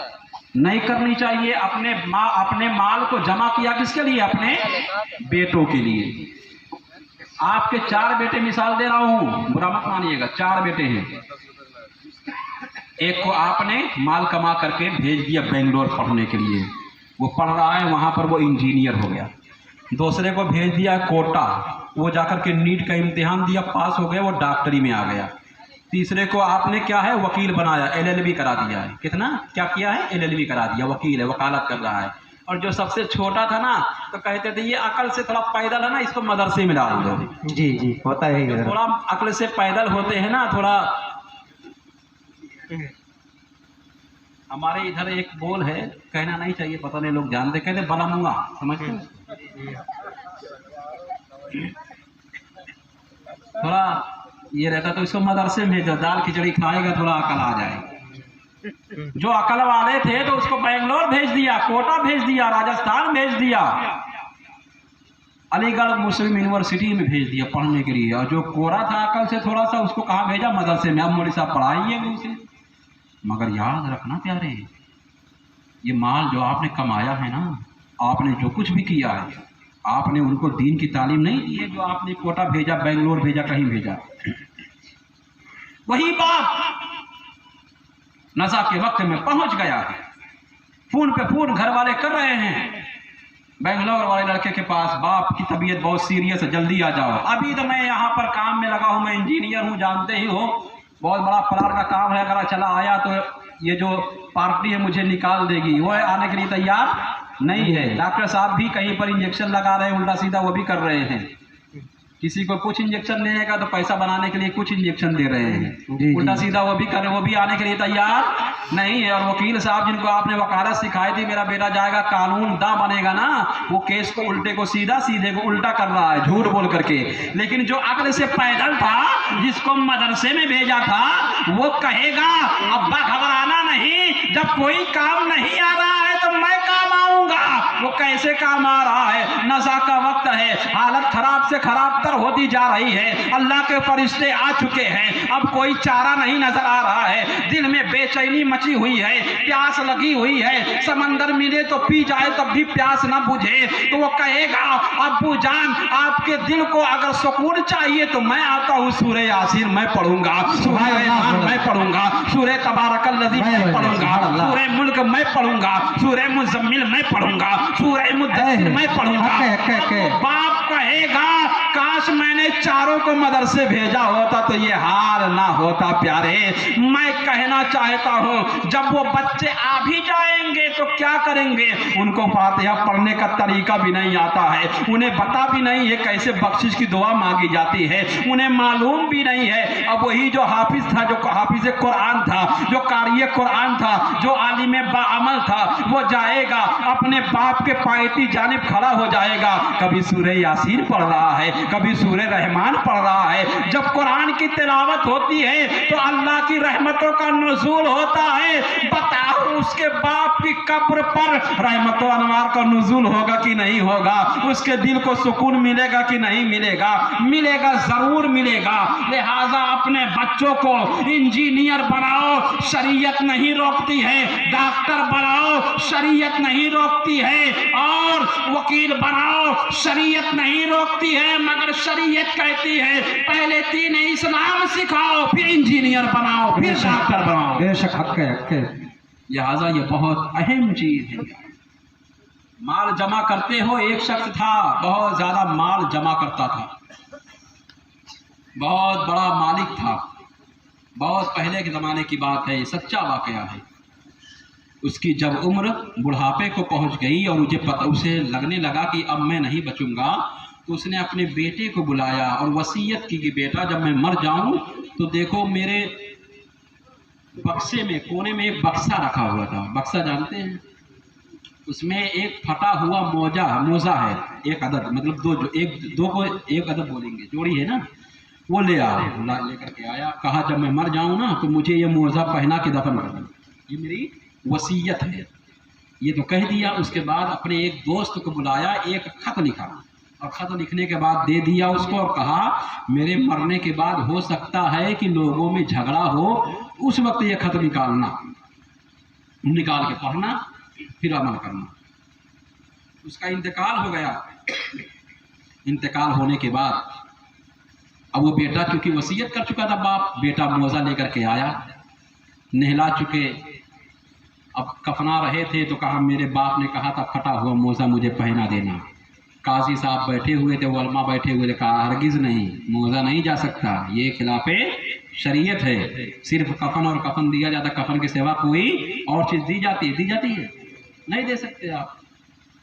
नहीं करनी चाहिए। अपने माल को जमा किया किसके लिए? अपने बेटों के लिए। आपके 4 बेटे, मिसाल दे रहा हूँ, बुरा मत मानिएगा, 4 बेटे हैं। एक को आपने माल कमा करके भेज दिया बेंगलोर पढ़ने के लिए, वो पढ़ रहा है, वहाँ पर वो इंजीनियर हो गया। दूसरे को भेज दिया कोटा, वो जाकर के नीट का इम्तिहान दिया, पास हो गया, वो डॉक्टरी में आ गया। तीसरे को आपने क्या है, वकील बनाया, LLB करा दिया है। कितना क्या किया है? LLB करा दिया, वकील है, वकालत कर रहा है। और जो सबसे छोटा था ना, तो कहते थे ये अकल से थोड़ा पैदल है ना, इसको मदरसे में डाल दो। जी जी, होता है, थोड़ा अकल से पैदल होते हैं ना, थोड़ा। हमारे इधर एक बोल है, कहना नहीं चाहिए, पता नहीं लोग जानते, कहते बलामुआ, समझते हैं? थोड़ा ये रहता तो इसको मदरसे में भेजो, दाल खिचड़ी खाएगा, थोड़ा अकल आ जाए। जो अकल वाले थे तो उसको बेंगलोर भेज दिया, कोटा भेज दिया, राजस्थान भेज दिया, अलीगढ़ मुस्लिम यूनिवर्सिटी में भेज दिया पढ़ने के लिए। और जो कोरा था अकल से थोड़ा सा, उसको कहाँ भेजा? मदरसे में। अब मौलवी साहब पढ़ाएंगे उसे। मगर याद रखना प्यारे, ये माल जो आपने कमाया है ना, आपने जो कुछ भी किया है, आपने उनको दीन की तालीम नहीं दी है। जो आपने कोटा भेजा, बेंगलोर भेजा, कहीं भेजा, वही बाप नशा के वक्त में पहुंच गया है। फोन पे फोन घर वाले कर रहे हैं बेंगलोर वाले लड़के के पास, बाप की तबीयत बहुत सीरियस है, जल्दी आ जाओ। अभी तो मैं यहाँ पर काम में लगा हूँ, मैं इंजीनियर हूँ, जानते ही हो, बहुत बड़ा प्लाट का काम है, अगर चला आया तो ये जो पार्टी है मुझे निकाल देगी। वो आने के लिए तैयार नहीं है। डॉक्टर साहब भी कहीं पर इंजेक्शन लगा रहे हैं, उल्टा सीधा वो भी कर रहे हैं। किसी को कुछ इंजेक्शन देने का तो पैसा बनाने के लिए कुछ इंजेक्शन दे रहे हैं, जी, उल्टा जी। सीधा वो भी करे, वो भी आने के लिए तैयार नहीं है। और वकील साहब जिनको आपने वकालत सिखाई थी, मेरा बेटा जाएगा कानून दा बनेगा ना, वो केस को उल्टे को सीधा, सीधे को उल्टा कर रहा है झूठ बोल करके। लेकिन जो अक्ल से पैदल था, जिसको मदरसे में भेजा था, वो कहेगा अब्बा घबराना नहीं, जब कोई काम नहीं आ रहा है तो मैं काम आऊंगा। वो कैसे काम आ रहा है? नशा का वक्त है, हालत खराब से खराब तर होती जा रही है, अल्लाह के फरिश्ते आ चुके हैं, अब कोई चारा नहीं नजर आ रहा है, दिल में बेचैनी मची हुई है, प्यास लगी हुई है, समंदर मिले तो पी जाए तब भी प्यास ना बुझे। तो वो कहेगा अब्बू जान, आपके दिल को अगर सुकून चाहिए तो मैं आता हूँ, सूरह यासीन मैं पढ़ूंगा, सूरह रहमान मैं पढ़ूंगा, सूरह तबारकल्लज़ी मैं पढ़ूंगा, सूरह मुल्क मैं पढ़ूंगा, सूरह मुज़म्मिल मैं पढ़ूंगा, सूरह मुद्दस्सिर मैं पढ़ूंगा। बाप कहेगा काश मैंने चारों को मदरसे भेजा होता तो ये हाल ना होता। प्यारे, मैं कहना चाहता हूँ, जब वो बच्चे आ भी जाएंगे तो क्या करेंगे? उनको फातिहा पढ़ने का तरीका भी नहीं आता है, उन्हें पता भी नहीं है कैसे बख्शिश की दुआ मांगी जाती है, उन्हें मालूम भी नहीं है। अब वही जो हाफिज था, जो हाफिज कुरान था, जो कारी कुरान था, जो आलिम बाअमल था, वो जाएगा अपने बाप के पायती जानिब खड़ा हो जाएगा, कभी सूरह यासीन पढ़ रहा है, कभी सूरह रहमान पढ़ रहा है। जब कुरान की तिलावत होती है तो अल्लाह की रहमतों का नुज़ूल होता है। बताओ उसके बाप की कब्र पर रहमत व अनवार का नुज़ूल होगा कि नहीं होगा? उसके दिल को सुकून मिलेगा कि नहीं मिलेगा? मिलेगा, जरूर मिलेगा। लिहाजा अपने बच्चों को इंजीनियर बनाओ, शरीयत नहीं रोकती है, डॉक्टर बनाओ, शरीयत नहीं रोकती है, और वकील बनाओ, शरीयत नहीं रोकती है, मगर शरीयत कहती है पहले तीन इस्लाम सिखाओ, फिर इंजीनियर बनाओ, फिर डॉक्टर बनाओ। बेशक हक है, हक है। लिहाजा ये बहुत अहम चीज है। माल जमा करते हो, एक शख्स था बहुत ज्यादा माल जमा करता था, बहुत बड़ा मालिक था, बहुत पहले के ज़माने की बात है, सच्चा वाकया है। उसकी जब उम्र बुढ़ापे को पहुंच गई और उसे लगने लगा कि अब मैं नहीं बचूंगा, तो उसने अपने बेटे को बुलाया और वसीयत की कि बेटा जब मैं मर जाऊं तो देखो मेरे बक्से में कोने में एक बक्सा रखा हुआ था। बक्सा जानते हैं? उसमें एक फटा हुआ मोजा है, एक अदद, मतलब दो को एक अदद बोलेंगे, जोड़ी है ना, वो लेकर के आया। कहा जब मैं मर जाऊं ना तो मुझे ये मोजा पहना के दफन कर दो, ये मेरी वसीयत है। ये तो कह दिया। उसके बाद अपने एक दोस्त को बुलाया, एक खत लिखा, और खत लिखने के बाद दे दिया उसको और कहा मेरे मरने के बाद हो सकता है कि लोगों में झगड़ा हो, उस वक्त ये खत निकाल के पढ़ना, फिर अमल करना। उसका इंतकाल हो गया। इंतकाल होने के बाद अब वो बेटा, क्योंकि वसीयत कर चुका था बाप, बेटा मोजा लेकर के आया, नहला चुके, अब कफना रहे थे तो कहा मेरे बाप ने कहा था फटा हुआ मोजा मुझे पहना देना। काजी साहब बैठे हुए थे, उलमा बैठे हुए थे, कहा हरगिज़ नहीं, मोजा नहीं जा सकता, ये खिलाफे शरीयत है, सिर्फ कफन और कफन दिया जाता, कफन के सिवा कोई और चीज़ दी जाती है, नहीं दे सकते आप।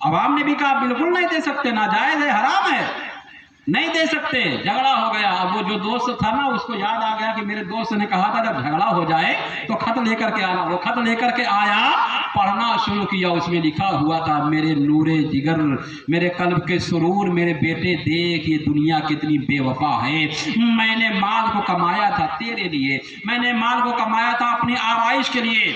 अवाम ने भी कहा बिल्कुल नहीं दे सकते, नाजायज़ है, हराम है, नहीं दे सकते। झगड़ा हो गया। अब वो जो दोस्त था ना, उसको याद आ गया कि मेरे दोस्त ने कहा था जब झगड़ा हो जाए तो खत लेकर के आना। वो खत लेकर के आया, पढ़ना शुरू किया। उसमें लिखा हुआ था मेरे नूरे जिगर, मेरे कल्ब के सुरूर, मेरे बेटे देख ये दुनिया कितनी बेवफा है। मैंने माल को कमाया था तेरे लिए, मैंने माल को कमाया था अपनी आराइश के लिए,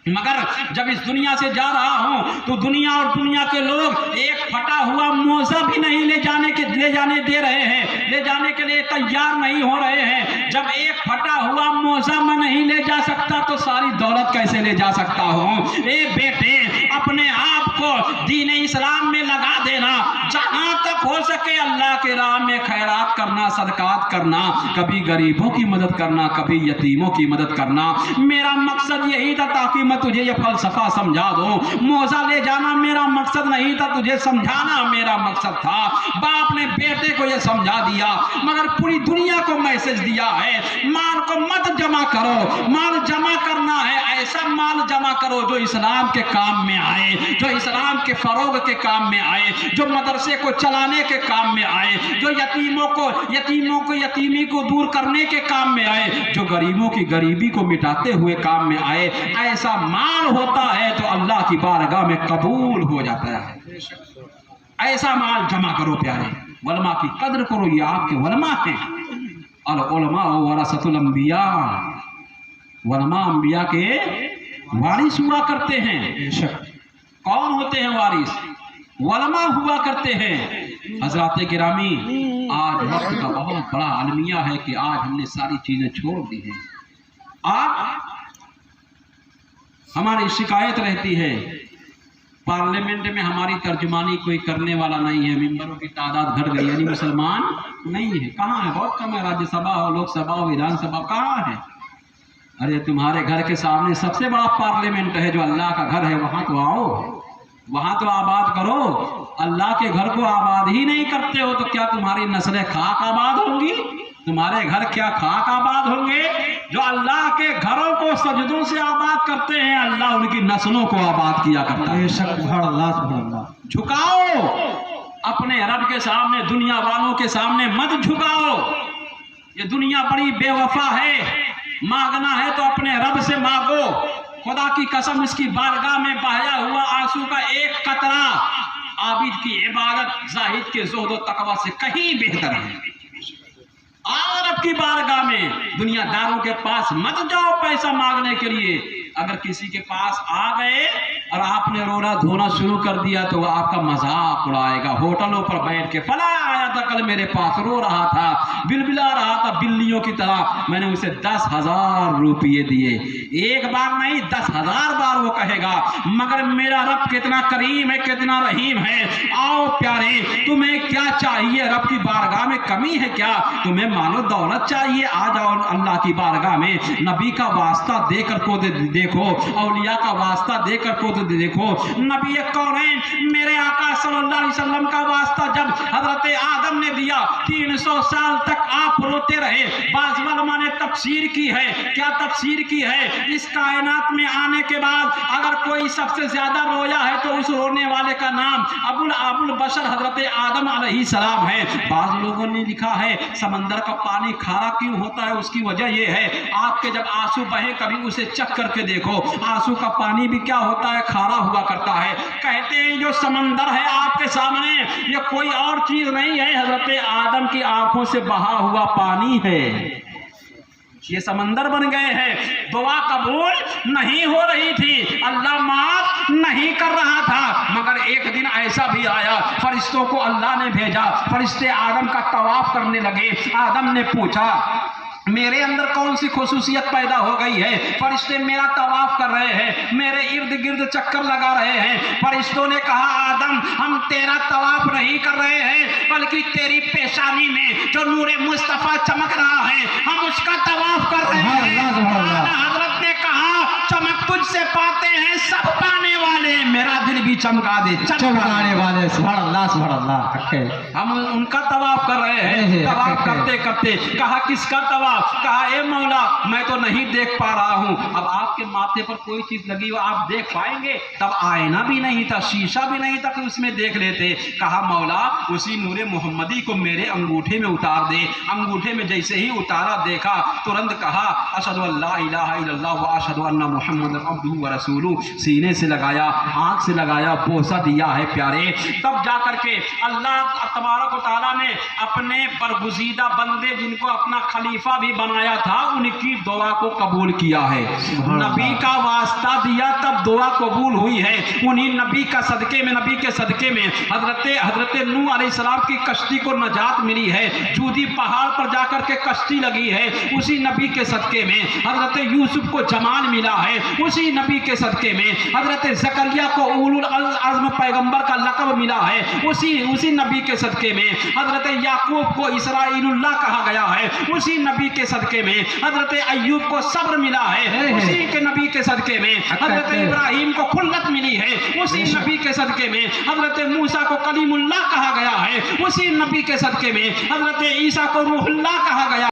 मगर जब इस दुनिया से जा रहा हूं तो दुनिया और दुनिया के लोग एक फटा हुआ मोजा भी नहीं ले जाने दे रहे हैं, ले जाने के लिए तैयार नहीं हो रहे हैं। जब एक फटा हुआ मोजा मैं नहीं ले जा सकता तो सारी दौलत कैसे ले जा सकता हूं? ए बेटे, अपने आप को दीन इस्लाम में लगा देना, जहां तक हो सके अल्लाह के राह में खैरात करना, सदकात करना, कभी गरीबों की मदद करना, कभी यतीमों की मदद करना। मेरा मकसद यही था ताकि मैं तुझे ये फलसफा समझा दूं। मोजा ले जाना मेरा मकसद नहीं था, तुझे समझाना मेरा मकसद था। बाप ने बेटे को ये समझा दिया, मगर पूरी दुनिया को मैसेज दिया है माल को मत जमा करो, माल जमा करना है ऐसा माल जमा करो जो इस्लाम के काम में आए, जो इस्लाम के फरोग के काम में आए, जो मदरसे को चलाने के काम में आए, जो यतीमी को दूर करने के काम में आए, जो गरीबों की गरीबी को मिटाते हुए काम में आए, ऐसा माल होता है तो अल्लाह की बारगाह में कबूल हो जाता है। ऐसा माल जमा करो प्यारे, उलमा की कद्र करो, ये आपके उलमा हैं। अल उलमा वरसतुल अंबिया, उलमा अंबिया के वारिस हुआ करते हैं। कौन होते हैं वारिस? उलमा हुआ करते हैं। हजरात गिरामी, आज वक्त का बहुत बड़ा अलमिया है कि आज हमने सारी चीजें छोड़ दी हैं। आज हमारी शिकायत रहती है, पार्लियामेंट में हमारी तर्जुमानी कोई करने वाला नहीं है, मेंबरों की तादाद घट गई, यानी मुसलमान नहीं है। कहाँ है? बहुत कम है। राज्यसभा हो, लोकसभा हो, विधानसभा कहाँ है? अरे तुम्हारे घर के सामने सबसे बड़ा पार्लियामेंट है, जो अल्लाह का घर है, वहां तो आओ, वहां तो आबाद करो। अल्लाह के घर को आबाद ही नहीं करते हो तो क्या तुम्हारी नस्लें खाक आबाद होंगी? तुम्हारे घर क्या खाक आबाद होंगे? जो अल्लाह के घरों को सजदों से आबाद करते हैं, अल्लाह उनकी नस्लों को आबाद किया करता है। झुकाओ अपने रब के सामने, दुनिया वालों के सामने मत झुकाओ। ये दुनिया बड़ी बेवफा है। मांगना है तो अपने रब से मांगो। खुदा की कसम, इसकी बारगाह में बहाया हुआ आंसू का एक कतरा आबिद की इबादत, जाहिद के ज़ुहद और तकवा से कहीं बेहतर है। और रब की बारगाह में दुनियादारों के पास मत जाओ पैसा मांगने के लिए। अगर किसी के पास आ गए और आपने रोना धोना शुरू कर दिया तो वह आपका मजाक उड़ाएगा। होटलों पर बैठ के, फला आया था कल मेरे पास, रो रहा था, बिलबिला रहा था बिल्लियों की तरह, मैंने उसे 10,000 रुपये दिए। एक बार नहीं, 10,000 बार वो कहेगा, मगर मेरा रब कितना करीम है, कितना रहीम है। आओ प्यारे, तुम्हें क्या चाहिए? रब की बारगाह में कमी है क्या? तुम्हें मानो दौलत चाहिए? आ जाओ अल्लाह की बारगाह में, नबी का वास्ता देकर को देखो, औलिया का वास्ता देकर को देखो। नबी कौनैन मेरे आका सल्लल्लाहु अलैहि वसल्लम का वास्ता जब हजरत आदम ने दिया, 300 साल तक आप रोते रहे। बाज़ उलमा ने तफसीर की है, क्या तफसीर की है? इस कायनात में आने के बाद अगर कोई सबसे ज्यादा रोया है तो उस रोने वाले का नाम अबुल बशर हजरत आदम अलैहिस्सलाम है। बाज़ लोगों ने लिखा है समंदर का पानी खारा क्यों होता है, उसकी वजह यह है, आपके जब आंसू बहे कभी उसे चख करके देखो, आंसू का पानी भी क्या होता है, खारा हुआ करता है। कहते हैं जो समंदर है आपके सामने, ये कोई और चीज नहीं है, हजरत आदम की आंखों से बहा हुआ पानी है। ये समंदर बन गए हैं। दुआ कबूल नहीं हो रही थी, अल्लाह माफ नहीं कर रहा था, मगर एक दिन ऐसा भी आया, फरिश्तों को अल्लाह ने भेजा, फरिश्ते आदम का तवाफ करने लगे। आदम ने पूछा मेरे अंदर कौन सी खुसूसियत पैदा हो गई है? फरिश्ते मेरा तवाफ कर रहे हैं, मेरे इर्द गिर्द चक्कर लगा रहे हैं। फरिश्तों ने कहा आदम, हम तेरा तवाफ नहीं कर रहे हैं, बल्कि तेरी पेशानी में जो नूरे मुस्तफा चमक रहा है, हम उसका तवाफ कर रहे हैं। हजरत ने कहा चमक तुझसे पाते हैं सब पाने वाले, मेरा दिल भी चमका दे, चमकाने वाले। सुभान अल्लाह, सुभान अल्लाह। हम उनका तवाफ कर रहे हैं। तवाफ करते करते कहा किसका तवाफ? कहा ए मौला मैं तो नहीं देख पा रहा हूं। अब आपके माथे पर कोई चीज लगी हो आप देख पाएंगे? तब आईना भी नहीं था, शीशा भी नहीं था कि उसमें देख लेते। कहा मौला उसी नूरे मोहम्मदी को मेरे अंगूठे में उतार दे। अंगूठे में जैसे ही उतारा, देखा, तुरंत कहा अशहदु अल्ला इलाहा इल्लल्लाह व अशहदु अन्ना मुहम्मदन अब्दुहु व रसूलुहु। सीने से लगाया, आंख से लगाया, बोसा दिया है प्यारे। तब जाकर के अल्लाह तबारक व तआला ने अपने बरगुज़ीदा बंदे जिनको अपना खलीफा भी बनाया था, उनकी दुआ को कबूल किया है। नबी का वास्ता दिया तब दुआ कबूल हुई है। उन्हीं नबी का सदके में, नबी के सदके में हजरत नूह अलैहिस्सलाम की कश्ती को नजात मिली है। जूदी पहाड़ पर जाकर के कश्ती लगी है, उसी नबी के सदके में। हजरत यूसुफ को जमाल मिला है, उसी नबी के सदके में। हजरत ज़करिया को उलुल अज़्म पैगंबर का लक़ब मिला है, उसी नबी के सदके में। हजरत याकूब को इसराइलुल्लाह कहा गया है, उसी नबी के सदके में। हजरत अय्यूब को सब्र मिला है, उसी के नबी के सदके में। हजरत इब्राहिम को खुल्लत मिली है, उसी नबी के सदके में। हजरत मूसा को कलीमुल्लाह कहा गया है, उसी नबी के सदके में। हजरत ईसा को रूहुल्लाह कहा गया।